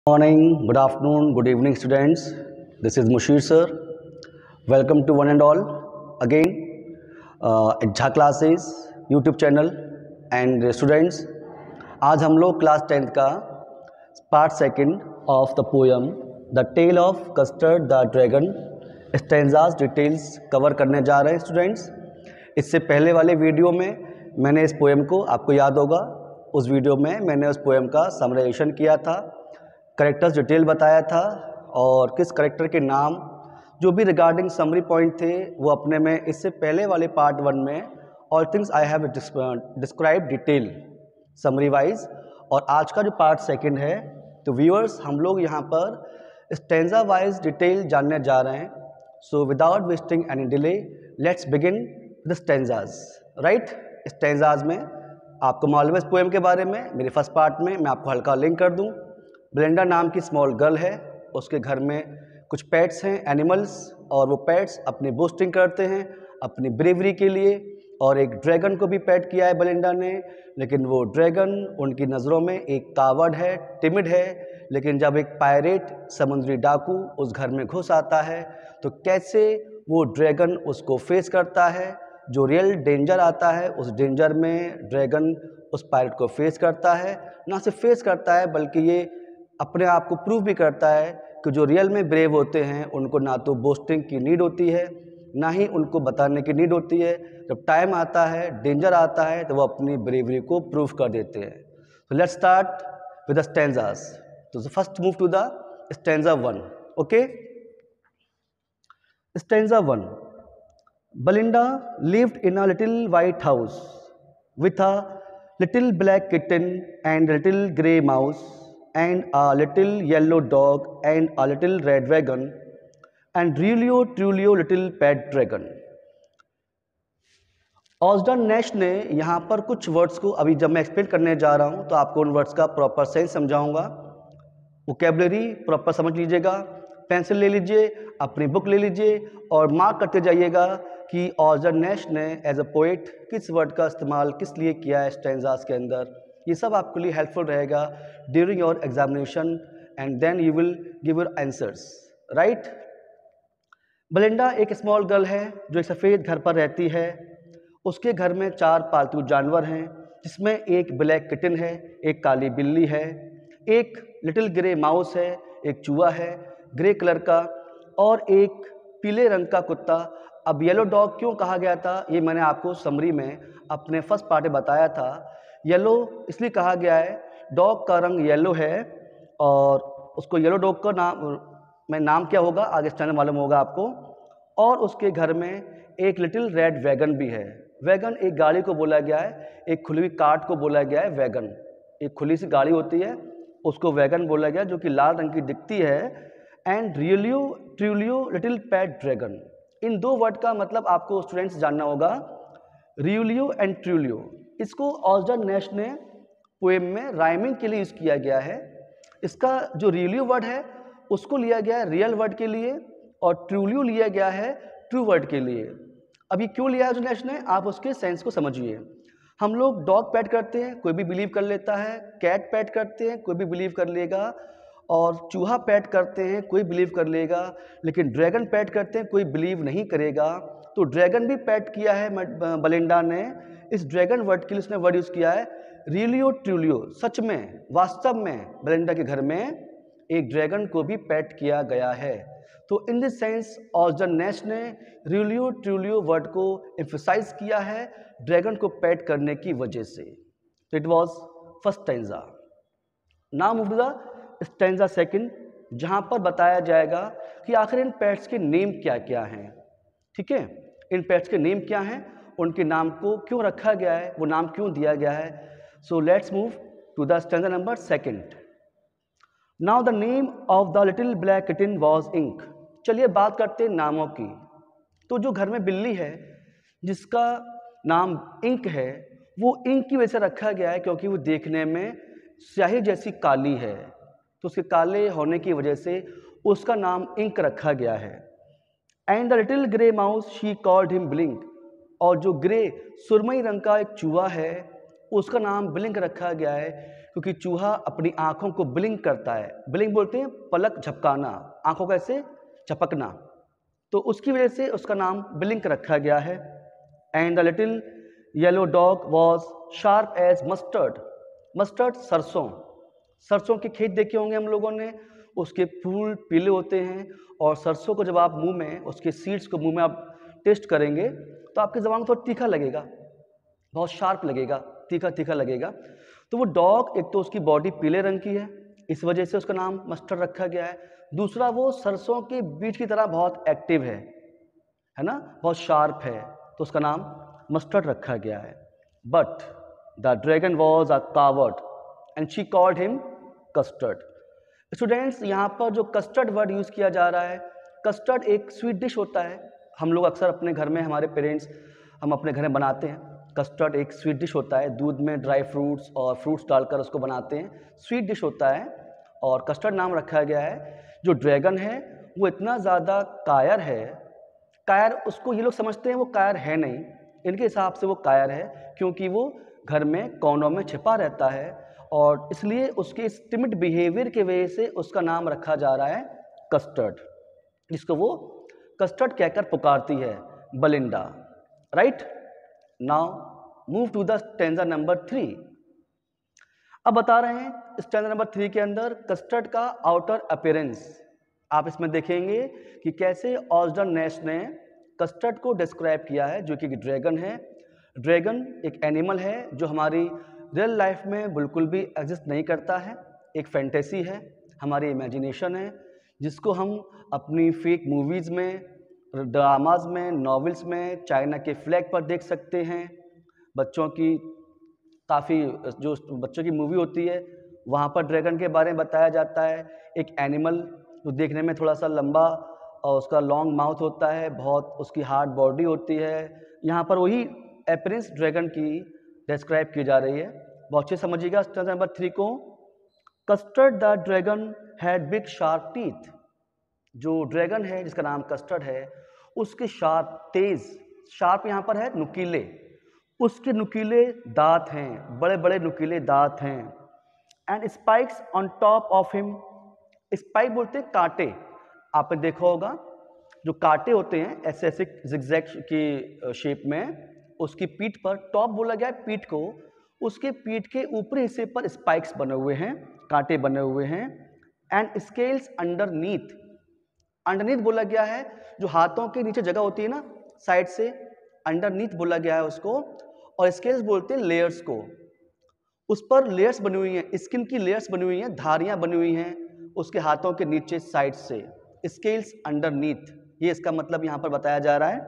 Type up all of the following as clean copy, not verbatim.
Morning, good afternoon, good evening, students. This is Mushir sir. Welcome to one and all again at Jha Classes YouTube channel and students. आज हम लोग class 10th का part second of the poem the tale of Custard the dragon stanzas details cover करने जा रहे हैं students. इससे पहले वाले वीडियो में मैंने इस पोयम को, आपको याद होगा, उस वीडियो में मैंने उस पोयम का समराइजेशन किया था, करेक्टर्स डिटेल बताया था और किस करेक्टर के नाम जो भी रिगार्डिंग समरी पॉइंट थे वो अपने में इससे पहले वाले पार्ट 1 में all things I have describe detail summary wise. और आज का जो पार्ट सेकंड है तो व्यूअर्स हम लोग यहाँ पर स्टैंजा वाइज डिटेल जानने जा रहे हैं। So without wasting any delay let's begin the stanzas. Right, stanzas में आपको मालूम है इस पोएम के बारे में, मेरे फर्स्ट पार्ट में मैं आपको हल्का लिंक कर दूँ। ब्लेंडा नाम की स्मॉल गर्ल है, उसके घर में कुछ पेट्स हैं, एनिमल्स, और वो पेट्स अपनी बूस्टिंग करते हैं अपनी ब्रेवरी के लिए। और एक ड्रैगन को भी पेट किया है ब्लेंडा ने, लेकिन वो ड्रैगन उनकी नज़रों में एक कावर्ड है, टिमिड है। लेकिन जब एक पायरेट समुद्री डाकू उस घर में घुस आता है तो कैसे वो ड्रैगन उसको फेस करता है, जो रियल डेंजर आता है उस डेंजर में ड्रैगन उस पायरेट को फेस करता है। ना सिर्फ फेस करता है बल्कि ये अपने आप को प्रूव भी करता है कि जो रियल में ब्रेव होते हैं उनको ना तो बोस्टिंग की नीड होती है ना ही उनको बताने की नीड होती है। जब टाइम आता है, डेंजर आता है, तो वो अपनी ब्रेवरी को प्रूव कर देते हैं। तो let's start with the stanzas. तो first move to the stanza 1। Okay, stanza 1। Belinda lived in a little white house with a little black kitten and a little grey mouse and a little yellow dog and a little red dragon and Rulio Trulio little pet dragon। ऑस्डन नेश ने यहाँ पर कुछ words को, अभी जब मैं explain करने जा रहा हूँ तो आपको उन वर्ड्स का प्रॉपर सेंस समझाऊंगा। वोकैबुलरी प्रॉपर समझ लीजिएगा, पेंसिल ले लीजिए, अपनी बुक ले लीजिए और मार्क करते जाइएगा कि ऑस्डन नेश ने एज अ पोइट किस वर्ड का इस्तेमाल किस लिए किया है स्टैंजास के अंदर। ये सब आपके लिए हेल्पफुल रहेगा during your examination and then you will give your answers. Right, Belinda एक स्मॉल गर्ल है जो एक सफ़ेद घर पर रहती है। उसके घर में 4 पालतू जानवर हैं, जिसमें एक ब्लैक किटन है, एक काली बिल्ली है, एक लिटिल ग्रे माउस है, एक चूहा है ग्रे कलर का, और एक पीले रंग का कुत्ता। अब येलो डॉग क्यों कहा गया था ये मैंने आपको समरी में अपने फर्स्ट पार्ट में बताया था। येलो इसलिए कहा गया है, डॉग का रंग येलो है और उसको येलो डॉग का नाम क्या होगा आगे स्टैंड मालूम होगा आपको। और उसके घर में एक लिटिल रेड वैगन भी है। वैगन एक गाड़ी को बोला गया है, एक खुली हुई कार्ट को बोला गया है वैगन। एक खुली सी गाड़ी होती है उसको वैगन बोला गया, जो कि लाल रंग की दिखती है। And रियलियो ट्रूलियो little pet dragon, in 2 word का मतलब आपको स्टूडेंट्स जानना होगा, रियलियो एंड ट्रूलियो। इसको ऑस्डन नेश ने पोएम में राइमिंग के लिए यूज़ किया गया है। इसका जो रियलियो वर्ड है उसको लिया गया है रियल वर्ड के लिए और ट्रूलियो लिया गया है ट्रू वर्ड के लिए। अभी क्यों लिया है नेश ने, आप उसके सेंस को समझिए। हम लोग डॉग पैट करते हैं, कोई भी बिलीव कर लेता है, कैट पैट करते हैं, कोई भी बिलीव कर लेगा, और चूहा पैट करते हैं, कोई बिलीव कर लेगा, लेकिन ड्रैगन पैट करते हैं कोई बिलीव नहीं करेगा। तो ड्रैगन भी पैट किया है बेलिंडा ने। इस ड्रैगन वर्ड के लिए उसने वर्ड यूज़ किया है रियलियो ट्रूलियो। सच में, वास्तव में बेलिंडा के घर में एक ड्रैगन को भी पैट किया गया है। तो इन दिस सेंस ऑस्डन नेश ने रियलियो ट्रूलियो वर्ड को एम्फसाइज किया है ड्रैगन को पैट करने की वजह से। तो it was first stanza. Now move to the stanza second, जहाँ पर बताया जाएगा कि आखिर इन पेट्स के नेम क्या क्या हैं। ठीक है, इन पेट्स के नेम क्या हैं, उनके नाम को क्यों रखा गया है, वो नाम क्यों दिया गया है। So let's move to the stanza number 2। Now the name of the little black kitten was Ink. चलिए बात करते हैं नामों की। तो जो घर में बिल्ली है जिसका नाम इंक है, वो इंक की वजह से रखा गया है क्योंकि वो देखने में स्याही जैसी काली है, तो उसके काले होने की वजह से उसका नाम इंक रखा गया है। And the little grey mouse she called him blink, और जो ग्रे सुरमई रंग का एक चूहा है उसका नाम ब्लिंक रखा गया है क्योंकि चूहा अपनी आंखों को ब्लिंक करता है। ब्लिंक बोलते हैं पलक झपकाना, आंखों का ऐसे झपकना, तो उसकी वजह से उसका नाम ब्लिंक रखा गया है। And the little yellow dog was sharp as Mustard. Mustard सरसों, सरसों के खेत देखे होंगे हम लोगों ने, उसके फूल पीले होते हैं और सरसों को जब आप मुंह में उसके सीड्स को मुंह में आप टेस्ट करेंगे तो आपकी ज़बान को थोड़ा तीखा लगेगा, बहुत शार्प लगेगा, तीखा तीखा लगेगा। तो वो डॉग, एक तो उसकी बॉडी पीले रंग की है, इस वजह से उसका नाम मस्टर्ड रखा गया है। दूसरा, वो सरसों के बीज की तरह बहुत एक्टिव है ना, बहुत शार्प है, तो उसका नाम मस्टर्ड रखा गया है। But the dragon was a coward and she called him custard. Students, यहाँ पर जो कस्टर्ड वर्ड यूज़ किया जा रहा है, कस्टर्ड एक स्वीट डिश होता है। हम लोग अक्सर अपने घर में, हमारे पेरेंट्स, हम अपने घर में बनाते हैं। कस्टर्ड एक स्वीट डिश होता है, दूध में ड्राई फ्रूट्स और फ्रूट्स डालकर उसको बनाते हैं, स्वीट डिश होता है और कस्टर्ड नाम रखा गया है। जो ड्रैगन है वो इतना ज़्यादा कायर है, कायर उसको ये लोग समझते हैं वो कायर है नहीं, इनके हिसाब से वो कायर है क्योंकि वो घर में कोनों में छिपा रहता है और इसलिए उसके इस टिमिड बिहेवियर की वजह से उसका नाम रखा जा रहा है कस्टर्ड, जिसको वो कस्टर्ड कहकर पुकारती है Belinda. Right, now move to the stanza number 3। अब बता रहे हैं स्टैंजा नंबर 3 के अंदर कस्टर्ड का आउटर अपीयरेंस। आप इसमें देखेंगे कि कैसे ऑस्डन नेश ने कस्टर्ड को डिस्क्राइब किया है, जो कि ड्रैगन है। ड्रैगन एक एनिमल है जो हमारी रियल लाइफ में बिल्कुल भी एग्जिस्ट नहीं करता है, एक फैंटेसी है, हमारी इमेजिनेशन है, जिसको हम अपनी फेक मूवीज़ में, ड्रामाज में, नॉवेल्स में, चाइना के फ्लैग पर देख सकते हैं। बच्चों की काफ़ी जो बच्चों की मूवी होती है वहाँ पर ड्रैगन के बारे में बताया जाता है। एक एनिमल जो देखने में थोड़ा सा लंबा और उसका लॉन्ग माउथ होता है, बहुत उसकी हार्ड बॉडी होती है। यहाँ पर वही अपीयरेंस ड्रैगन की डिस्क्राइब की जा रही है। बहुत अच्छे समझिएगा स्टैंजा नंबर 3 को। Custard the dragon had big sharp teeth. जो ड्रैगन है जिसका नाम कस्टर्ड है, उसके शार्प, तेज, शार्प यहाँ पर है नुकीले, उसके नुकीले दांत हैं, बड़े बड़े नुकीले दांत हैं। And spikes on top of him. Spike बोलते हैं कांटे, आपने देखा होगा जो कांटे होते हैं ऐसे ऐसे जिगजैग की शेप में, उसकी पीठ पर, टॉप बोला गया है पीठ को, उसके पीठ के ऊपरी हिस्से पर स्पाइक्स बने हुए हैं, कांटे बने हुए हैं। And scales underneath. अंडरनीथ बोला गया है जो हाथों के नीचे जगह होती है ना, साइड से, अंडरनीथ बोला गया है उसको। और स्केल्स बोलते हैं लेयर्स को, उस पर लेयर्स बनी हुई हैं, स्किन की लेयर्स बनी हुई हैं, धारियां बनी हुई हैं उसके हाथों के नीचे साइड से, स्केल्स अंडरनीथ, ये इसका मतलब यहाँ पर बताया जा रहा है।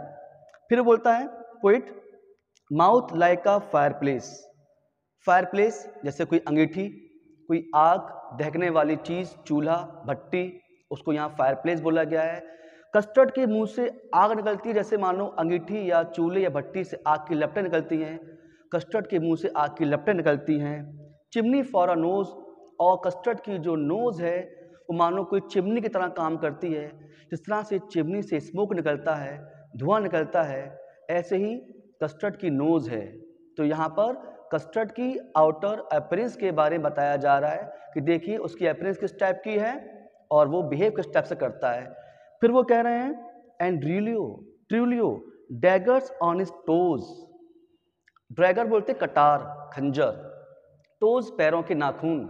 फिर बोलता है पोइट, माउथ लाइक अ फायरप्लेस। फायरप्लेस जैसे कोई अंगीठी, कोई आग दहकने वाली चीज़, चूल्हा, भट्टी, उसको यहाँ फायरप्लेस बोला गया है। कस्टर्ड के मुंह से आग निकलती है, जैसे मान लो अंगीठी या चूल्हे या भट्टी से आग की लपटें निकलती हैं, कस्टर्ड के मुंह से आग की लपटें निकलती हैं। चिमनी फॉर अ नोज, और कस्टर्ड की जो नोज़ है वो मानो कोई चिमनी की तरह काम करती है, जिस तरह से चिमनी से स्मोक निकलता है, धुआं निकलता है, ऐसे ही कस्टर्ड की नोज़ है। तो यहाँ पर कस्टर्ड की आउटर अपीयरेंस के बारे में बताया जा रहा है कि देखिए उसकी अपीयरेंस किस टाइप की है और वो बिहेव किस टाइप से करता है। फिर वो कह रहे हैं and ट्रूलियो daggers on his toes. Drager बोलते कटार, खंजर, टोज पैरों के नाखून,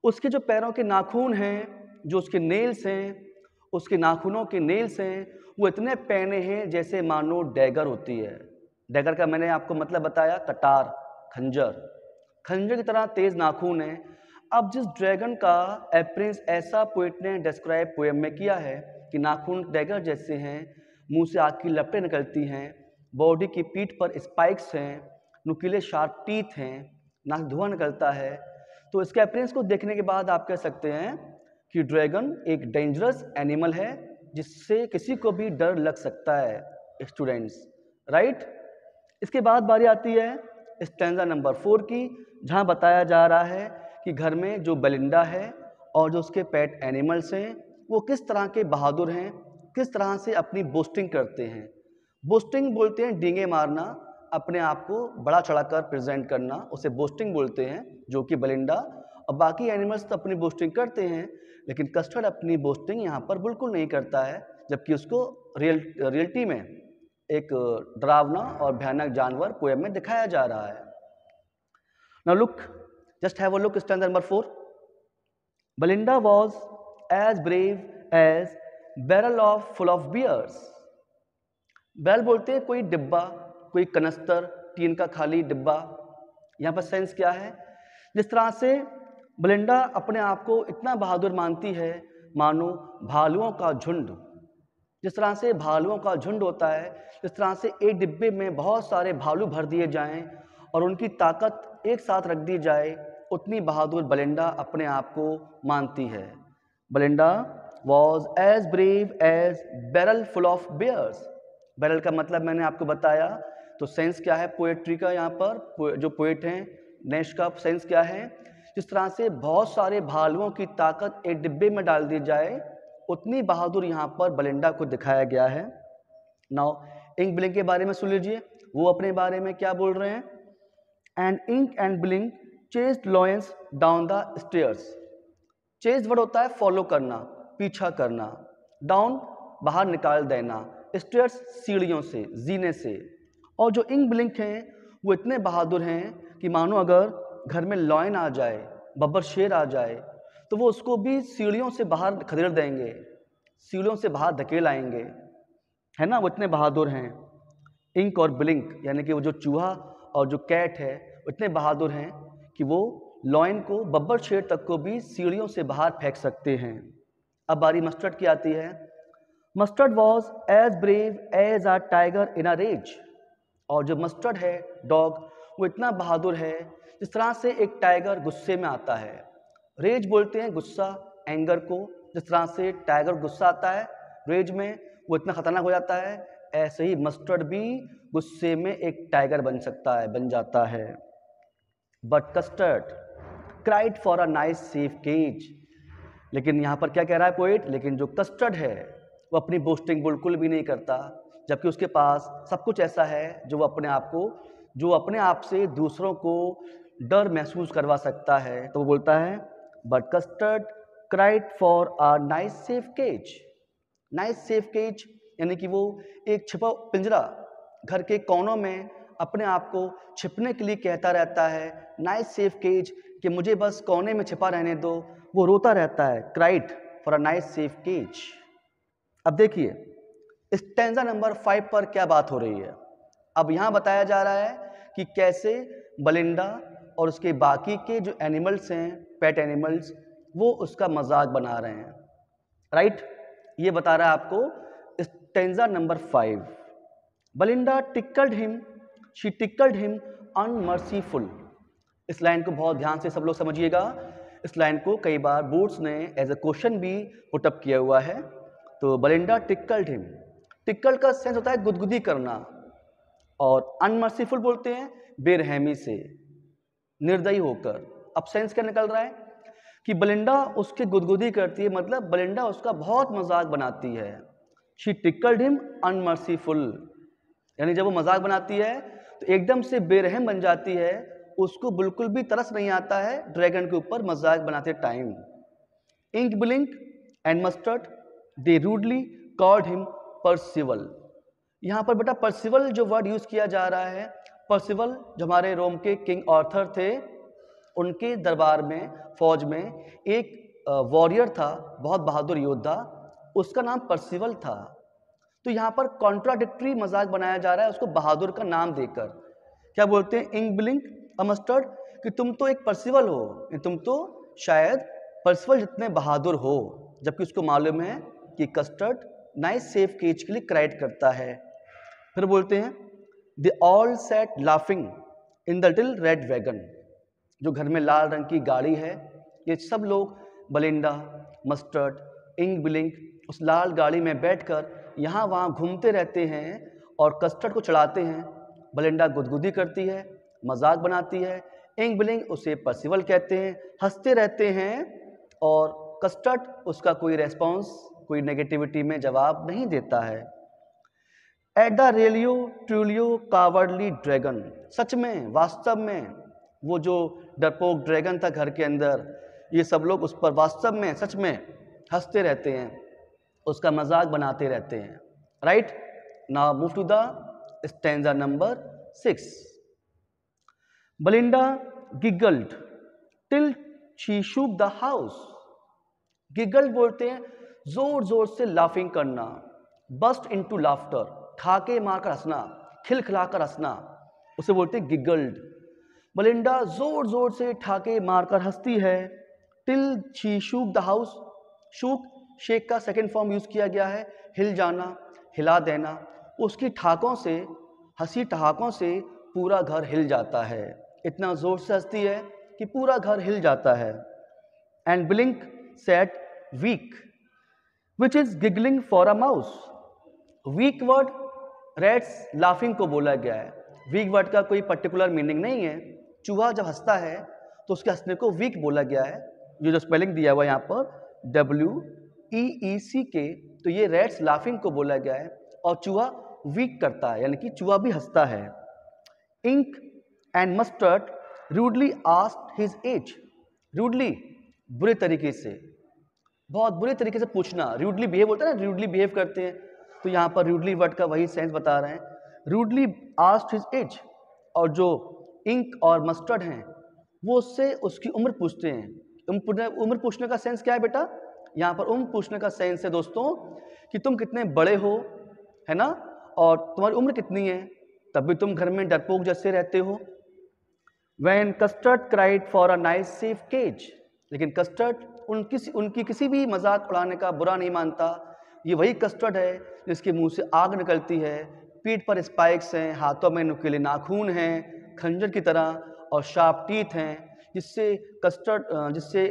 उसके जो पैरों के नाखून हैं, जो उसके नेल्स हैं, उसके नाखूनों के नेल्स हैं, वो इतने पैने हैं जैसे मानो डैगर होती है। डैगर का मैंने आपको मतलब बताया, कटार, खंजर, खंजर की तरह तेज नाखून है। अब जिस ड्रैगन का अपीयरेंस ऐसा पोएट ने डिस्क्राइब पोएम में किया है कि नाखून डैगर जैसे हैं, मुंह से आग की लपटें निकलती हैं, बॉडी की पीठ पर स्पाइक्स हैं, नुकीले शार्प टीथ हैं, नाक धुआं निकलता है, तो इसके अपीयरेंस को देखने के बाद आप कह सकते हैं कि ड्रैगन एक डेंजरस एनिमल है जिससे किसी को भी डर लग सकता है स्टूडेंट्स। राइट, इसके बाद बारी आती है स्टैंजा नंबर 4 की, जहाँ बताया जा रहा है कि घर में जो बेलिंडा है और जो उसके पेट एनिमल्स हैं वो किस तरह के बहादुर हैं, किस तरह से अपनी बोस्टिंग करते हैं। बोस्टिंग बोलते हैं डींगे मारना, अपने आप को बड़ा चढ़ाकर प्रेजेंट करना, उसे बोस्टिंग बोलते हैं, जो कि बेलिंडा और बाकी एनिमल्स तो अपनी बोस्टिंग करते हैं, लेकिन कस्टर्ड अपनी बोस्टिंग यहाँ पर बिल्कुल नहीं करता है, जबकि उसको रियलिटी में एक डरावना और भयानक जानवर पोएम में दिखाया जा रहा है। Now look, just have a look, stanza number 4। Belinda was as brave as barrel of full of bears. Barrel बोलते हैं कोई डिब्बा, कोई कनस्तर, टीन का खाली डिब्बा। यहाँ पर सेंस क्या है? जिस तरह से बेलिंडा अपने आप को इतना बहादुर मानती है मानो भालुओं का झुंड। जिस तरह से भालुओं का झुंड होता है, जिस तरह से एक डिब्बे में बहुत सारे भालू भर दिए जाएं और उनकी ताकत एक साथ रख दी जाए, उतनी बहादुर बेलिंडा अपने आप को मानती है। Belinda was as brave as barrel full of bears. Barrel का मतलब मैंने आपको बताया, तो सेंस क्या है पोएट्री का? यहाँ पर जो पोएट हैं नेश का सेंस क्या है? जिस तरह से बहुत सारे भालुओं की ताकत एक डिब्बे में डाल दी जाए, उतनी बहादुर यहाँ पर बेलिंडा को दिखाया गया है। नाउ इंक ब्लिंक के बारे में सुन लीजिए, वो अपने बारे में क्या बोल रहे हैं। And Ink and Blink chased lions down the stairs. Chased word होता है फॉलो करना, पीछा करना, डाउन बाहर निकाल देना, स्टेयर्स सीढ़ियों से, जीने से। और जो इंक ब्लिंक हैं वो इतने बहादुर हैं कि मानो अगर घर में लॉयन आ जाए, बब्बर शेर आ जाए, तो वो उसको भी सीढ़ियों से बाहर खदेड़ देंगे, सीढ़ियों से बाहर धकेल आएंगे, है ना। वो इतने बहादुर हैं। इंक और ब्लिंक यानी कि वो जो चूहा और जो कैट है, वो इतने बहादुर हैं कि वो लॉयन को, बब्बर शेर तक को भी सीढ़ियों से बाहर फेंक सकते हैं। अब बारी मस्टर्ड की आती है। Mustard was as brave as a tiger in a rage. और जो मस्टर्ड है डॉग, वो इतना बहादुर है जिस तरह से एक टाइगर गुस्से में आता है। रेज बोलते हैं गुस्सा, एंगर को। जिस तरह से टाइगर गुस्सा आता है रेज में, वो इतना खतरनाक हो जाता है, ऐसे ही मस्टर्ड भी गुस्से में एक टाइगर बन सकता है, बन जाता है। But Custard cried for a nice safe cage. लेकिन यहाँ पर क्या कह रहा है पोएट? लेकिन जो कस्टर्ड है वो अपनी बोस्टिंग बिल्कुल भी नहीं करता, जबकि उसके पास सब कुछ ऐसा है जो वो अपने आप से दूसरों को डर महसूस करवा सकता है। तो वो बोलता है but Custard cried for a nice safe cage. Nice safe cage यानी कि वो एक छिपा पिंजरा घर के कोनों में अपने आप को छिपने के लिए कहता रहता है, नाइस सेफ केज, कि मुझे बस कोने में छिपा रहने दो। वो रोता रहता है, cried for a nice safe cage. अब देखिए स्टैंजा नंबर 5 पर क्या बात हो रही है। अब यहाँ बताया जा रहा है कि कैसे बेलिंडा और उसके बाकी के जो एनिमल्स हैं, पेट एनिमल्स, वो उसका मजाक बना रहे हैं, राइट। ये बता रहा है आपको stanza number 5। Belinda tickled him, she tickled him unmerciful. इस लाइन को बहुत ध्यान से सब लोग समझिएगा। इस लाइन को कई बार बोर्ड्स ने एज ए क्वेश्चन भी पुटअप किया हुआ है। तो बेलिंडा टिक्कल्ड हिम, टिक्कल्ड का सेंस होता है गुदगुदी करना, और अनमर्सीफुल बोलते हैं बेरहमी से, निर्दयी होकर। अब सेंस क्या निकल रहा है कि बेलिंडा उसकी गुदगुदी करती है, मतलब बेलिंडा उसका बहुत मजाक बनाती है। शी टिक्कल्ड हिम अनमर्सीफुल, यानी जब वो मजाक बनाती है तो एकदम से बेरहम बन जाती है, उसको बिल्कुल भी तरस नहीं आता है ड्रैगन के ऊपर मजाक बनाते time. Ink Blink and Mustard they rudely called him Percival. यहाँ पर बेटा पर्सिवल जो वर्ड यूज किया जा रहा है, पर्सिवल जो हमारे रोम के किंग आर्थर थे, उनके दरबार में, फौज में एक वॉरियर था, बहुत बहादुर योद्धा, उसका नाम पर्सिवल था। तो यहाँ पर कॉन्ट्राडिक्टरी मजाक बनाया जा रहा है उसको बहादुर का नाम देकर। क्या बोलते हैं इंक ब्लिंक और मस्टर्ड कि तुम तो एक पर्सिवल हो, तुम तो शायद पर्सिवल जितने बहादुर हो, जबकि उसको मालूम है कि कस्टर्ड नाइस सेफ केज के लिए क्राइड करता है। फिर बोलते हैं they all set laughing in the little red wagon. जो घर में लाल रंग की गाड़ी है, ये सब लोग बेलिंडा, मस्टर्ड, इंक ब्लिंक उस लाल गाड़ी में बैठकर यहाँ वहाँ घूमते रहते हैं और कस्टर्ड को चढ़ाते हैं। बेलिंडा गुदगुदी करती है, मजाक बनाती है, इंक ब्लिंक उसे पर्सिवल कहते हैं, हंसते रहते हैं, और कस्टर्ड उसका कोई रेस्पॉन्स, कोई नेगेटिविटी में जवाब नहीं देता है। At the realio trulio cowardly dragon, सच में वास्तव में वो जो डरपोक ड्रैगन था घर के अंदर, ये सब लोग उस पर वास्तव में सच में हंसते रहते हैं, उसका मजाक बनाते रहते हैं। Right, now move to the stanza number 6। Belinda giggled till she shook the house. Giggled बोलते हैं जोर जोर से लाफिंग करना, बस्ट इनटू लाफ्टर, ठाके मारकर हंसना, खिलखिलाकर हंसना, उसे बोलते हैं गिगल्ड। बेलिंडा जोर जोर से ठाके मारकर हंसती है, till she shook the house, shook shake का सेकेंड फॉर्म यूज किया गया है, हिल जाना, हिला देना, उसकी ठाकों से, हंसी ठहाकों से पूरा घर हिल जाता है, इतना जोर से हंसती है कि पूरा घर हिल जाता है। And Blink said weak which is giggling for a mouse. Weak word rats laughing को बोला गया है। वीक वर्ड का कोई पर्टिकुलर मीनिंग नहीं है। चूहा जब हंसता है तो उसके हंसने को वीक बोला गया है। ये जो स्पेलिंग दिया हुआ है यहाँ पर WEECK, तो ये रैट्स लाफिंग को बोला गया है और चूहा वीक करता है, यानी कि चूहा भी हंसता है। Ink and Mustard rudely asked his age. Rudely बुरे तरीके से, बहुत बुरे तरीके से पूछना, रूडली बिहेव बोलते हैं ना, रूडली बिहेव करते हैं, तो यहाँ पर रूडली वर्ड का वही सेंस बता रहे हैं। रूडली आस्क्ड हिज एज, और जो इंक और मस्टर्ड हैं वो उससे उसकी उम्र पूछते हैं। उम्र पूछने का सेंस क्या है बेटा? यहाँ पर उम्र पूछने का सेंस है दोस्तों कि तुम कितने बड़े हो, है ना, और तुम्हारी उम्र कितनी है, तब भी तुम घर में डरपोक जैसे रहते हो। When Custard cried for a nice safe cage, लेकिन कस्टर्ड उनकी किसी भी मजाक उड़ाने का बुरा नहीं मानता। ये वही कस्टर्ड है जिसके मुंह से आग निकलती है, पीठ पर स्पाइक्स हैं, हाथों में नुकीले नाखून हैं खंजर की तरह और शार्प टीथ हैं, जिससे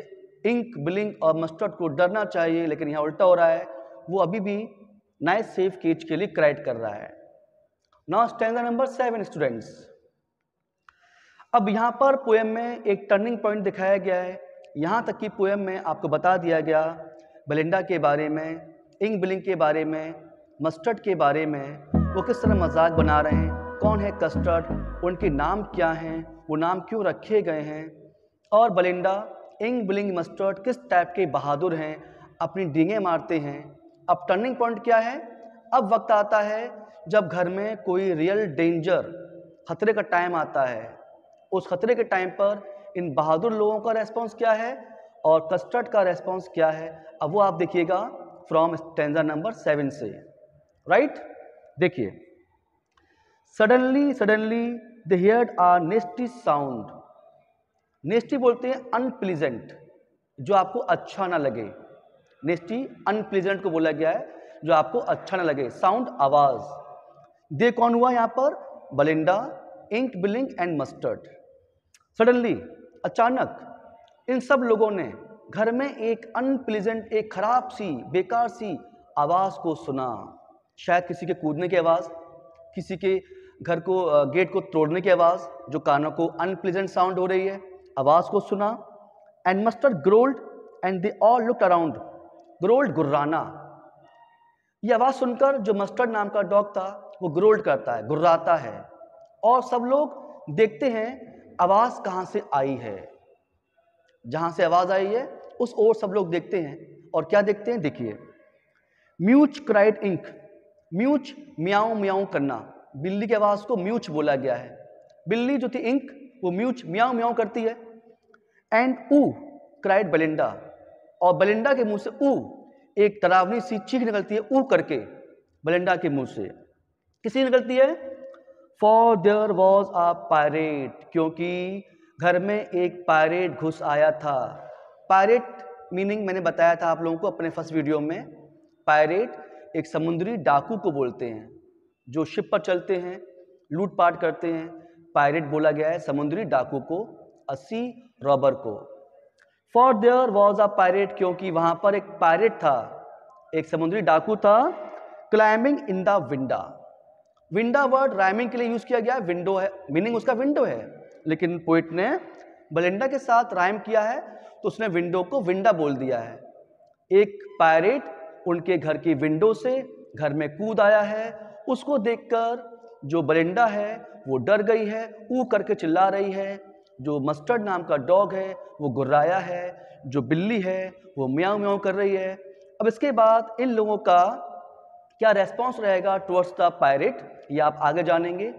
इंक, ब्लिंक और मस्टर्ड को डरना चाहिए, लेकिन यहाँ उल्टा हो रहा है, वो अभी भी नाइस सेफ केज के लिए क्राइड कर रहा है। Now stanza number 7 students. अब यहाँ पर पोएम में एक टर्निंग पॉइंट दिखाया गया है। यहाँ तक कि पोएम में आपको बता दिया गया बेलिंडा के बारे में, इंक ब्लिंक के बारे में, मस्टर्ड के बारे में, वो किस तरह मजाक बना रहे हैं, कौन है कस्टर्ड, उनके नाम क्या हैं, वो नाम क्यों रखे गए हैं, और बेलिंडा, इंक ब्लिंक, मस्टर्ड किस टाइप के बहादुर हैं, अपनी डींगें मारते हैं। अब टर्निंग पॉइंट क्या है? अब वक्त आता है जब घर में कोई रियल डेंजर, खतरे का टाइम आता है। उस खतरे के टाइम पर इन बहादुर लोगों का रेस्पॉन्स क्या है और कस्टर्ड का रेस्पॉन्स क्या है, अब वो आप देखिएगा फ्रॉम स्टैंजा नंबर 7 से। राइट, देखिए, suddenly they heard a nasty sound. Nasty बोलते हैं अनप्लीजेंट, जो आपको अच्छा ना लगे। नेस्टी अनप्लीजेंट को बोला गया है, जो आपको अच्छा ना लगे। साउंड आवाज। दे कौन हुआ यहाँ पर? Belinda, Ink Blink and Mustard. Suddenly, अचानक, इन सब लोगों ने घर में एक अनप्लीजेंट, एक खराब सी, बेकार सी आवाज को सुना। शायद किसी के कूदने की आवाज, किसी के घर को गेट को तोड़ने की आवाज, जो कानों को अनप्लीजेंट साउंड हो रही है, आवाज को सुना। And Mustard growled and they all looked around. Growled गुर्राना। ये आवाज सुनकर जो मस्टर्ड नाम का डॉग था वो ग्रोल्ड करता है, गुर्राता है, और सब लोग देखते हैं आवाज कहां से आई है। जहां से आवाज आई है उस ओर सब लोग देखते हैं, और क्या देखते हैं? देखिए, म्यूच क्राइड इंक। म्यूच म्याऊं म्याऊं करना, बिल्ली की आवाज को म्यूच बोला गया है। बिल्ली जो थी इंक, वो म्यूच म्याऊं म्याऊं करती है। एंड ऊ क्राइड बेलिंडा, और बेलिंडा के मुंह से ऊ, एक डरावनी सी चीख निकलती है ऊ करके बेलिंडा के मुंह से। किसी निकलती है? For their was a pirate, क्योंकि घर में एक पायरेट घुस आया था। पायरेट मीनिंग मैंने बताया था आप लोगों को अपने फर्स्ट वीडियो में। पायरेट एक समुद्री डाकू को बोलते हैं, जो शिप पर चलते हैं, लूटपाट करते हैं। पायरेट बोला गया है समुद्री डाकू को, सी रॉबर को। For their was a pirate, क्योंकि वहां पर एक पायरेट था, एक समुद्री डाकू था। Climbing in the winda. Winda word rhyming के लिए यूज किया गया है, विंडो है, मीनिंग उसका विंडो है, लेकिन पोइट ने बेलिंडा के साथ राइम किया है तो उसने विंडो को विंडा बोल दिया है। एक पायरेट उनके घर की विंडो से घर में कूद आया है, उसको देखकर जो बेलिंडा है वो डर गई है, ऊ करके चिल्ला रही है। जो मस्टर्ड नाम का डॉग है वो गुर्राया है, जो बिल्ली है वो म्याऊं म्याऊं कर रही है। अब इसके बाद इन लोगों का क्या रेस्पॉन्स रहेगा टुवर्ड्स द पायरेट, ये आप आगे जानेंगे।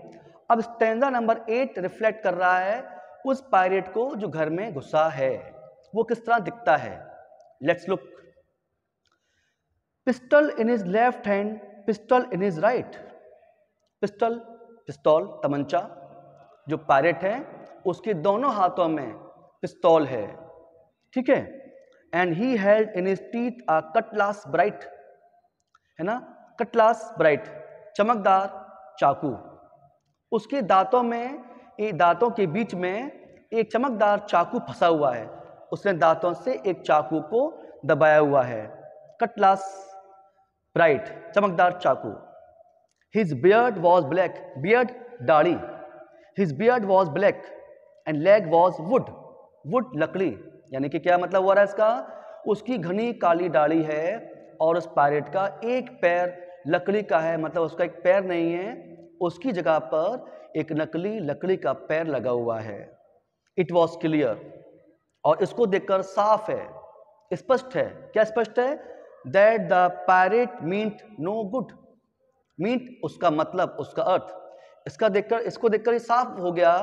अब स्टैंजा नंबर 8 रिफ्लेक्ट कर रहा है उस पायरेट को जो घर में घुसा है, वो किस तरह दिखता है। Let's look. Pistol in his left hand, pistol in his right. Pistol, पिस्तौल, तमंचा। जो पायरेट है उसके दोनों हाथों में पिस्तौल है, ठीक है। And he held in his teeth a Cutlass bright, है ना, कटलास ब्राइट, चमकदार चाकू। उसके दांतों में, दांतों के बीच में एक चमकदार चाकू फंसा हुआ है। उसने दांतों से एक चाकू को दबाया हुआ है। कटलास ब्राइट, चमकदार चाकू। His beard was black, beard दाढ़ी। His beard was black and leg was wood, wood लकड़ी, यानी कि क्या मतलब हुआ रहा है इसका, उसकी घनी काली दाढ़ी है और उस पायरेट का एक पैर लकड़ी का है, मतलब उसका एक पैर नहीं है, उसकी जगह पर एक नकली लकड़ी का पैर लगा हुआ है। इट वॉज क्लियर, और इसको देखकर साफ है, स्पष्ट है। क्या स्पष्ट है? That the pirate meant no good. Meant उसका मतलब, उसका अर्थ। इसको देखकर ये साफ हो गया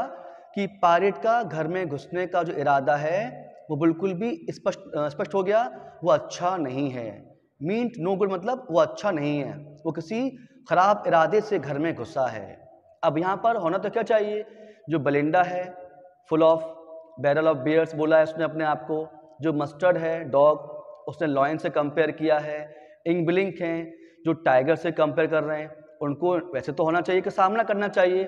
कि पायरेट का घर में घुसने का जो इरादा है वो बिल्कुल भी स्पष्ट हो गया, वो अच्छा नहीं है। मींट नो गुड मतलब वो अच्छा नहीं है, वो किसी खराब इरादे से घर में घुसा है। अब यहाँ पर होना तो क्या चाहिए, जो बेलिंडा है full of barrel of bears बोला है उसने अपने आप को, जो मस्टर्ड है डॉग उसने लॉयन से कंपेयर किया है, इंक ब्लिंक हैं जो टाइगर से कंपेयर कर रहे हैं, उनको वैसे तो होना चाहिए कि सामना करना चाहिए,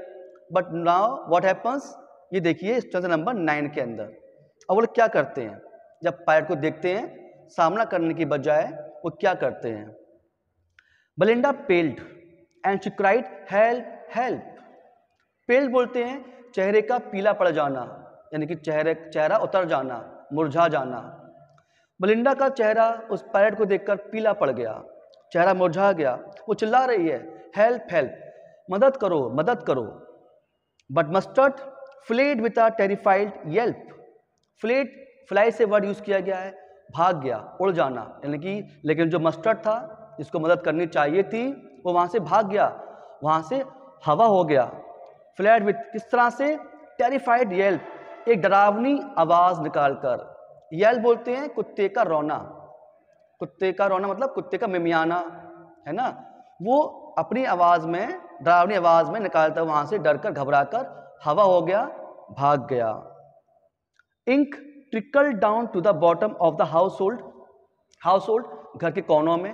बट नाउ व्हाट हैपन्स, ये देखिए स्टेंजा नंबर 9 के अंदर। अब वो लोग क्या करते हैं, जब पायरेट को देखते हैं सामना करने की बजाय वो क्या करते हैं। Belinda पेल्ड and she cried help help. पेल्ड बोलते हैं चेहरे का पीला पड़ जाना, यानी कि चेहरा उतर जाना, मुरझा जाना। बेलिंडा का चेहरा उस पायरेट को देखकर पीला पड़ गया, चेहरा मुरझा गया। वो चिल्ला रही है हेल्प हेल्प, मदद करो मदद करो। But mustard fled with a terrified Yelp. Fled, fly से वर्ड यूज किया गया है, भाग गया, उड़ जाना, यानी कि, लेकिन जो मस्टर्ड था जिसको मदद करनी चाहिए थी वो वहां से भाग गया, वहां से हवा हो गया। फ्लैट विथ, किस तरह से, टेरिफाइड येल्प, एक डरावनी आवाज निकालकर। येल्प बोलते हैं कुत्ते का रोना, कुत्ते का रोना मतलब कुत्ते का मिमियाना, है ना। वो अपनी आवाज में, डरावनी आवाज में निकालता, वहां से डरकर घबराकर हवा हो गया, भाग गया। Ink trickle down to the bottom of the household. Household घर के कोनों में,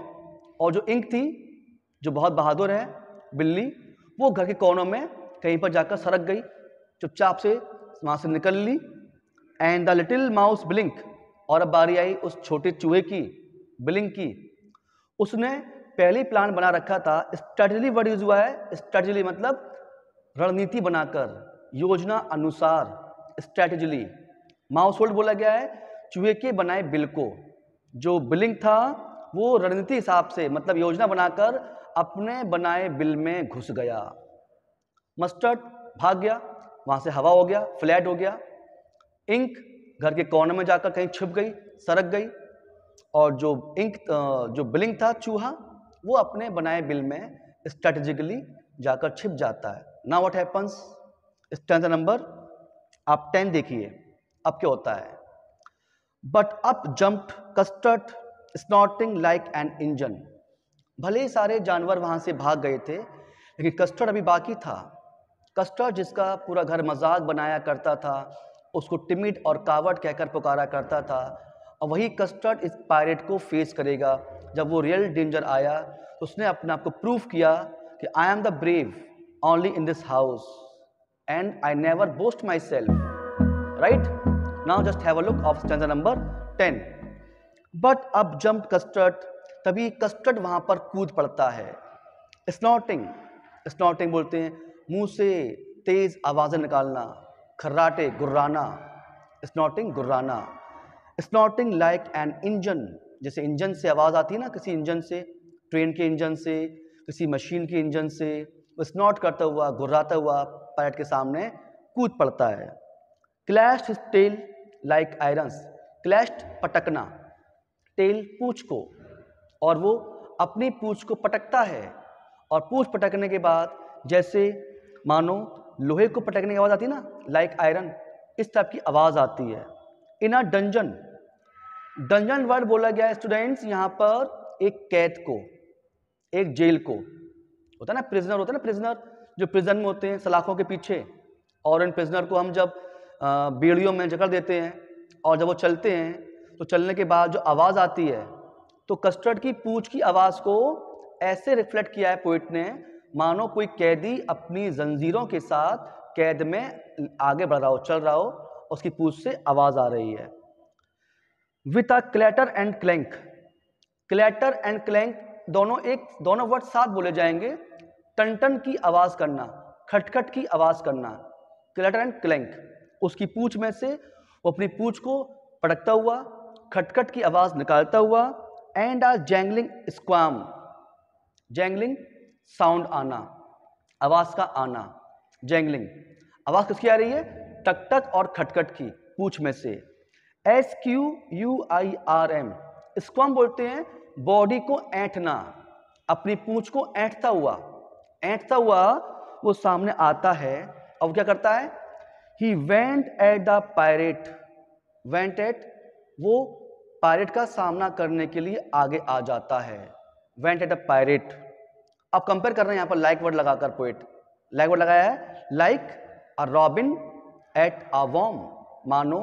और जो इंक थी, जो बहुत बहादुर है बिल्ली, वो घर के कोनों में कहीं पर जाकर सरक गई, चुपचाप से वहां से निकल ली। And the little mouse blink, और अब बारी आई उस छोटे चूहे की, ब्लिंक की। उसने पहले ही प्लान बना रखा था, स्ट्रेटजी वर्ड यूज हुआ है, स्ट्रेटजी मतलब रणनीति बनाकर, योजना अनुसार, स्ट्रेटजी। माउस होल्ड बोला गया है चूहे के बनाए बिल को, जो बिलिंग था वो रणनीति हिसाब से, मतलब योजना बनाकर अपने बनाए बिल में घुस गया। मस्टर्ड भाग गया, वहां से हवा हो गया, फ्लैट हो गया। इंक घर के कोने में जाकर कहीं छिप गई, सरक गई, और जो इंक, जो बिलिंग था चूहा, वो अपने बनाए बिल में स्ट्रेटेजिकली जाकर छिप जाता है। Now what happens, stanza number आप 10 देखिए, अब क्या होता है। But up jumped custard snorting like an engine. भले ही सारे जानवर वहां से भाग गए थे, लेकिन कस्टर्ड अभी बाकी था। कस्टर्ड जिसका पूरा घर मजाक बनाया करता था, उसको टिमिड और कावर्ड कहकर पुकारा करता था, और वही कस्टर्ड इस पायरेट को फेस करेगा। जब वो रियल डेंजर आया तो उसने अपने आप को प्रूव किया कि I am the brave only in this house and I never boast my self, right. Now just have a look of stanza number 10। But अब जंप्ड कस्टर्ड, तभी कस्टर्ड वहां पर कूद पड़ता है। स्नॉटिंग, स्नॉटिंग बोलते हैं मुंह से तेज आवाजें निकालना, खर्राटे, गुर्राना, स्नॉटिंग गुर्राना। स्नॉटिंग लाइक एन इंजन, जैसे इंजन से आवाज आती है ना, किसी इंजन से, ट्रेन के इंजन से, किसी मशीन के इंजन से स्नॉट करता हुआ, घुर्राता हुआ पायलट के सामने कूद पड़ता है। Clashed his tail like irons, clashed पटकना, टेल पूंछ को, और वो अपनी पूंछ को पटकता है, और पूंछ पटकने के बाद जैसे मानो लोहे को पटकने की आवाज आती है ना, लाइक आयरन, इस टाइप की आवाज आती है। इन अ डंजन, डंजन वर्ड बोला गया है स्टूडेंट्स यहाँ पर एक कैद को, एक जेल को, होता है ना प्रिजनर, होता है ना प्रिजनर जो प्रिजन में होते हैं सलाखों के पीछे, और इन प्रिजनर को हम जब बेड़ियों में जकड़ देते हैं और जब वो चलते हैं तो चलने के बाद जो आवाज़ आती है, तो कस्टर्ड की पूंछ की आवाज़ को ऐसे रिफ्लेक्ट किया है पोइट ने, मानो कोई कैदी अपनी जंजीरों के साथ कैद में आगे बढ़ रहा हो, चल रहा हो, उसकी पूंछ से आवाज़ आ रही है। With a clatter and clank, clatter and clank दोनों वर्ड साथ बोले जाएंगे। टन टन की आवाज़ करना, खटखट की आवाज़ करना, क्लैटर एंड क्लैंक, उसकी पूंछ में से वो अपनी पूंछ को पटकता हुआ, खटखट की आवाज़ निकालता हुआ, and a jangling squirm, jangling sound आना, आवाज़ का आना, जैंगलिंग, आवाज़ किसकी आ रही है? टक टक और खटखट की पूंछ में से। SQUIRM, स्क्वाम बोलते हैं बॉडी को ऐंठना, अपनी पूंछ को ऐंठता हुआ वो सामने आता है, और क्या करता है? He went at the pirate, went at, वो पायरेट का सामना करने के लिए आगे आ जाता है, वेंट एट अ पायरेट। अब कंपेयर कर रहे हैं यहाँ पर लाइक वर्ड लगाकर, पोएट लाइक वर्ड लगाया है, like a robin at a worm, मानो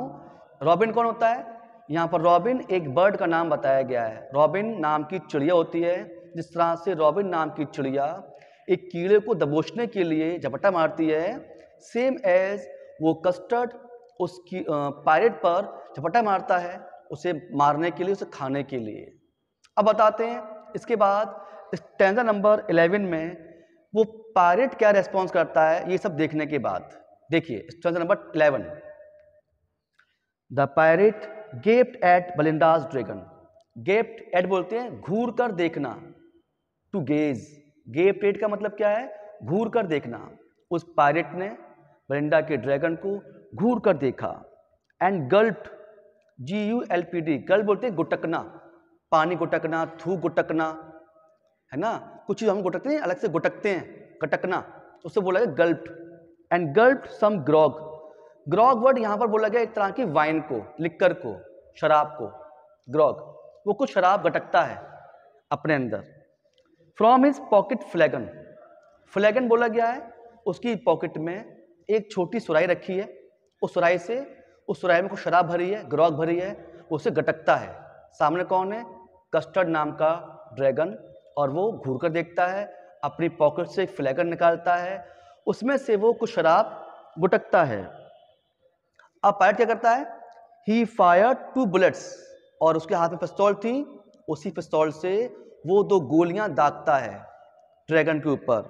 रॉबिन कौन होता है? यहाँ पर रॉबिन एक बर्ड का नाम बताया गया है, रॉबिन नाम की चिड़िया होती है। जिस तरह से रॉबिन नाम की चिड़िया एक कीड़े को दबोचने के लिए झपट्टा मारती है, सेम एज वो कस्टर्ड उसकी पायरेट पर झपट्टा मारता है, उसे मारने के लिए, उसे खाने के लिए। अब बताते हैं इसके बाद स्टैंजा नंबर 11 में वो पायरेट क्या रेस्पॉन्स करता है, ये सब देखने के बाद देखिए stanza number 11। The pirate gaped at Belinda's dragon, gaped at बोलते हैं घूर कर देखना, टू गेज, गेप्ड एट का मतलब क्या है? घूर कर देखना। उस पायरेट ने बलिंडा के ड्रैगन को घूर कर देखा। एंड गल्प्ड, GULPD, गल्प बोलते हैं गुटकना, पानी गुटकना, थूक गुटकना, है ना, कुछ चीज हम गुटकते हैं, अलग से गुटकते हैं, गटकना, उससे बोला गया गल्प्ड। एंड गल्प्ड सम ग्रॉग, ग्रॉग वर्ड यहां पर बोला गया एक तरह की वाइन को, लिक्कर को, शराब को, ग्रॉग, वो कुछ शराब गटकता है अपने अंदर। फ्रॉम हिज पॉकेट फ्लैगन, फ्लैगन बोला गया है उसकी पॉकेट में एक छोटी सुराही रखी है, उस सुराही में कुछ शराब भरी है, ग्रॉग भरी है, उसे गटकता है। सामने कौन है? कस्टर्ड नाम का ड्रैगन, और वो घूर कर देखता है, अपनी पॉकेट से एक फ्लैगन निकालता है, उसमें से वो कुछ शराब गुटकता है। अब पायरेट क्या करता है? ही फायर 2 बुलेट्स, और उसके हाथ में पिस्तौल थी, उसी पिस्तौल से वो 2 गोलियां दागता है ड्रैगन के ऊपर।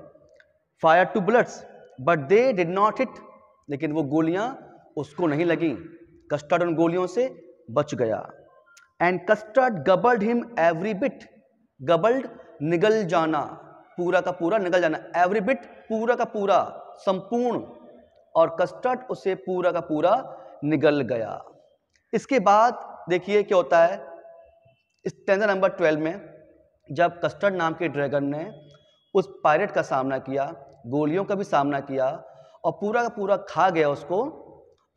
Fire 2 bullets but they did not hit, लेकिन वो गोलियां उसको नहीं लगी, कस्टर्ड उन गोलियों से बच गया। And Custard gobbled him every bit, gobbled निगल जाना, पूरा का पूरा निगल जाना, एवरी बिट पूरा का पूरा, संपूर्ण, और कस्टर्ड उसे पूरा का पूरा निगल गया। इसके बाद देखिए क्या होता है स्टैंजा नंबर 12 में, जब कस्टर्ड नाम के ड्रैगन ने उस पायरेट का सामना किया, गोलियों का भी सामना किया, और पूरा का पूरा खा गया उसको।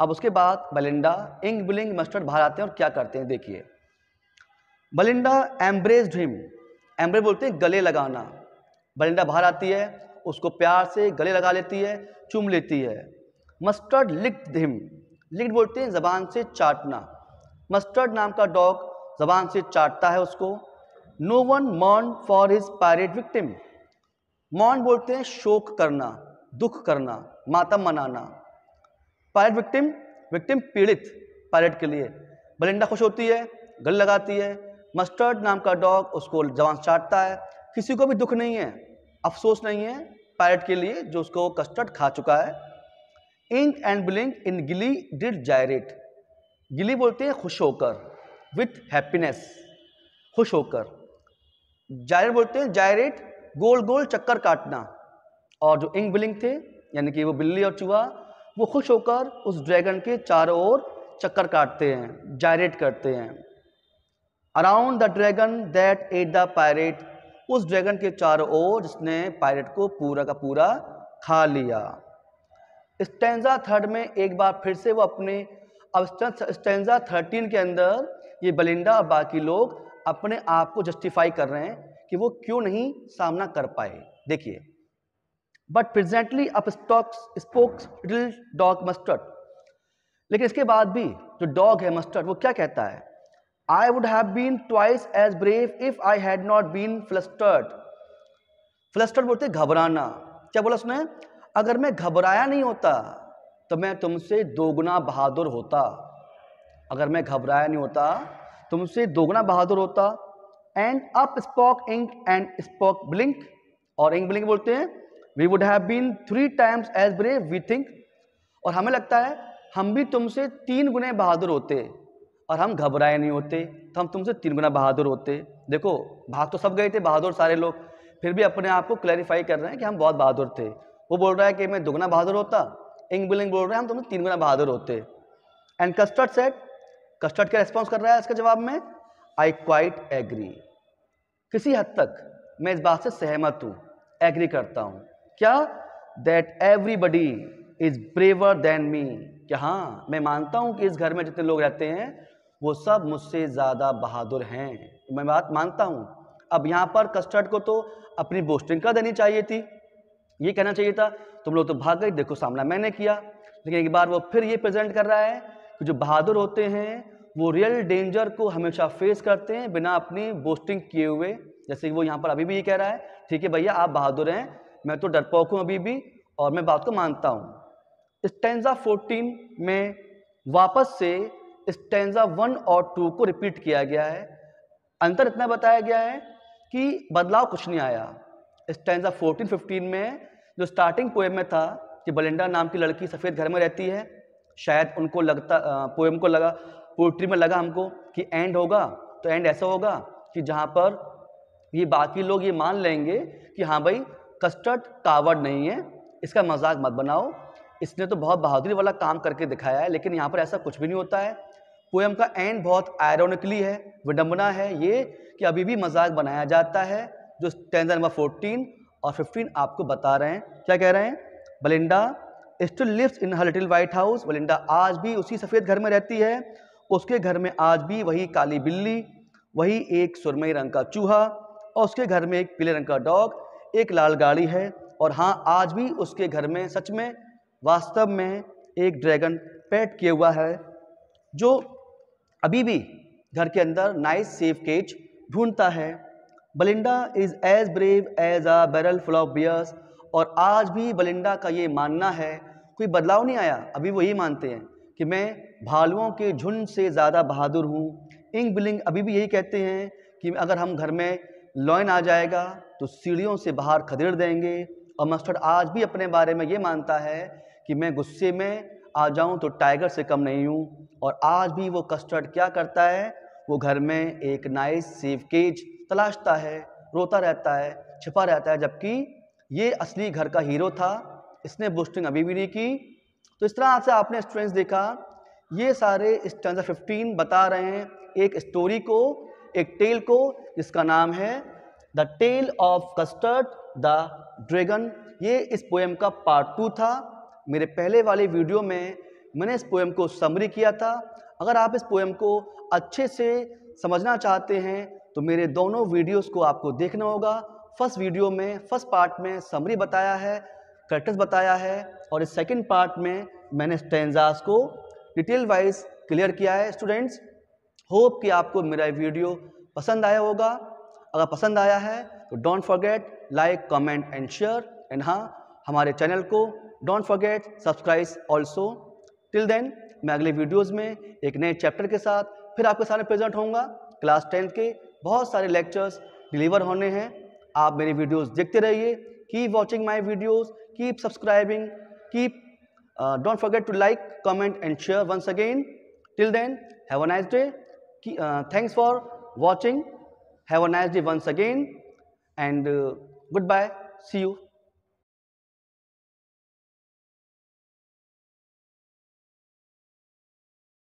अब उसके बाद बलिंडा इंग बिलिंग मस्टर्ड बाहर आते हैं और क्या करते हैं देखिए। बलिंडा एम्ब्रेस्ड हिम, एम्ब्रेस बोलते हैं गले लगाना, बलिंडा बाहर आती है, उसको प्यार से गले लगा लेती है, चूम लेती है। मस्टर्ड लिक्ड हिम, लिक्ड बोलते हैं जबान से चाटना, मस्टर्ड नाम का डॉग जबान से चाटता है उसको। No one mourn for his pirate victim, mourn बोलते हैं शोक करना, दुख करना, मातम मनाना। पायरेट विक्टिम, विक्टिम पीड़ित, पायरेट के लिए। बलिंडा खुश होती है, गले लगाती है, मस्टर्ड नाम का डॉग उसको जबान चाटता है, किसी को भी दुख नहीं है, अफसोस नहीं है पायरेट के लिए जो उसको कस्टर्ड खा चुका है। इंक एंड ब्लिंक इन गिली डिड जायरेट, गिली बोलते हैं खुश होकर, विथ हैप्पीनेस, खुश होकर। जायरेट बोलते हैं जायरेट गोल गोल चक्कर काटना। और जो इंक ब्लिंक थे यानी कि वो बिल्ली और चूहा, वो खुश होकर उस ड्रैगन के चारों ओर चक्कर काटते हैं, जायरेट करते हैं। Around the dragon that at the pirate, उस ड्रैगन के चारों ओर जिसने पायरेट को पूरा का पूरा खा लिया। स्टैंजा थर्ड में एक बार फिर से वो अपने, अब स्टैंजा 13 के अंदर ये बेलिंडा और बाकी लोग अपने आप को जस्टिफाई कर रहे हैं कि वो क्यों नहीं सामना कर पाए। देखिए, but presently up spokes little dog mustard, लेकिन इसके बाद भी जो डॉग है मस्टर्ड वो क्या कहता है, I would have been twice as brave if I had not been flustered. Flustered बोलते घबराना। क्या बोला उसने, अगर मैं घबराया नहीं होता तो मैं तुमसे दोगुना बहादुर होता। अगर मैं घबराया नहीं होता तुमसे दोगुना बहादुर होता। And up spoke Ink and spoke Blink, और इंक ब्लिंक बोलते हैं we would have been 3 times as brave we think, और हमें लगता है हम भी तुमसे 3 गुने बहादुर होते, और हम घबराए नहीं होते तो हम तुमसे 3 गुना बहादुर होते। देखो, भाग तो सब गए थे बहादुर सारे लोग, फिर भी अपने आप को क्लैरिफाई कर रहे हैं कि हम बहुत बहादुर थे। वो बोल रहा है कि मैं दुगना बहादुर होता, इंक ब्लिंक बोल रहे हैं हम तुमसे 3 गुना बहादुर होते। एंड कस्टर्ड सेड, कस्टर्ड क्या रिस्पॉन्स कर रहा है इसके जवाब में, आई क्वाइट एग्री। किसी हद तक मैं इस बात से सहमत हूं, एग्री करता हूं। क्या, that everybody is braver than me, कि हाँ मैं मानता हूं कि इस घर में जितने लोग रहते हैं वो सब मुझसे ज्यादा बहादुर हैं, मैं बात मानता हूं। अब यहां पर कस्टर्ड को तो अपनी बोस्टिंग कर देनी चाहिए थी, ये कहना चाहिए था तुम लोग तो भाग गए, देखो सामना मैंने किया। लेकिन एक बार वो फिर ये प्रेजेंट कर रहा है कि जो बहादुर होते हैं वो रियल डेंजर को हमेशा फेस करते हैं बिना अपनी बोस्टिंग किए हुए। जैसे कि वो यहाँ पर अभी भी ये कह रहा है, ठीक है भैया आप बहादुर हैं, मैं तो डरपोक हूँ अभी भी, और मैं बात को मानता हूँ। स्टैंजा 14 में वापस से स्टैंजा 1 और 2 को रिपीट किया गया है। अंतर इतना बताया गया है कि बदलाव कुछ नहीं आया। स्टैंजा 14-15 में जो स्टार्टिंग पोएम में था कि बेलिंडा नाम की लड़की सफ़ेद घर में रहती है, शायद उनको लगता, पोएम को लगा, पोइट्री में लगा हमको कि एंड होगा तो एंड ऐसा होगा कि जहाँ पर ये बाकी लोग ये मान लेंगे कि हाँ भाई कस्टर्ड कावर्ड नहीं है, इसका मजाक मत बनाओ, इसने तो बहुत बहादुरी वाला काम करके दिखाया है। लेकिन यहाँ पर ऐसा कुछ भी नहीं होता है। पोएम का एंड बहुत आयरोनिकली है, विडंबना है ये कि अभी भी मजाक बनाया जाता है। जो स्टैंजा नंबर 14 और 15 आपको बता रहे हैं, क्या कह रहे हैं, Belinda still lives in her little white house, Belinda आज भी उसी सफ़ेद घर में रहती है, उसके घर में आज भी वही काली बिल्ली, वही एक सुरमई रंग का चूहा, और उसके घर में एक पीले रंग का डॉग, एक लाल गाड़ी है, और हाँ आज भी उसके घर में सच में वास्तव में एक ड्रैगन पेट किया हुआ है जो अभी भी घर के अंदर नाइस सेफ केज ढूंढता है। Belinda is as brave as a barrel full of bears, और आज भी बेलिंडा का ये मानना है, कोई बदलाव नहीं आया, अभी वो यही मानते हैं कि मैं भालुओं के झुंड से ज़्यादा बहादुर हूँ। इंक ब्लिंक अभी भी यही कहते हैं कि अगर हम घर में लॉयन आ जाएगा तो सीढ़ियों से बाहर खदेड़ देंगे। और मस्टर्ड आज भी अपने बारे में ये मानता है कि मैं गुस्से में आ जाऊं तो टाइगर से कम नहीं हूं। और आज भी वो कस्टर्ड क्या करता है, वो घर में एक नाइस सेफ केज तलाशता है, रोता रहता है, छिपा रहता है, जबकि ये असली घर का हीरो था, इसने बूस्टिंग अभी भी नहीं की। तो इस तरह से आपने स्टूडेंट्स देखा, ये सारे स्टैंजा 15 बता रहे हैं एक स्टोरी को, एक टेल को, जिसका नाम है the tale of Custard the dragon. ये इस पोएम का पार्ट 2 था। मेरे पहले वाले वीडियो में मैंने इस पोएम को समरी किया था। अगर आप इस पोएम को अच्छे से समझना चाहते हैं तो मेरे दोनों वीडियोस को आपको देखना होगा। फर्स्ट वीडियो में, फर्स्ट पार्ट में समरी बताया है, कैरेक्टर्स बताया है, और इस सेकंड पार्ट में मैंने स्टैंजास को डिटेल वाइज क्लियर किया है। स्टूडेंट्स, होप कि आपको मेरा वीडियो पसंद आया होगा। अगर पसंद आया है तो don't forget like, comment and share, and हाँ हमारे चैनल को don't forget subscribe also. Till then मैं अगले वीडियोस में एक नए चैप्टर के साथ फिर आपके सामने प्रेजेंट होऊंगा। क्लास 10 के बहुत सारे लेक्चर्स डिलीवर होने हैं, आप मेरी वीडियोस देखते रहिए। Keep watching my videos, keep subscribing, keep don't forget to like, comment and share once again. Till then, have a nice day. Thanks for watching. Have a nice day once again, and goodbye, see you.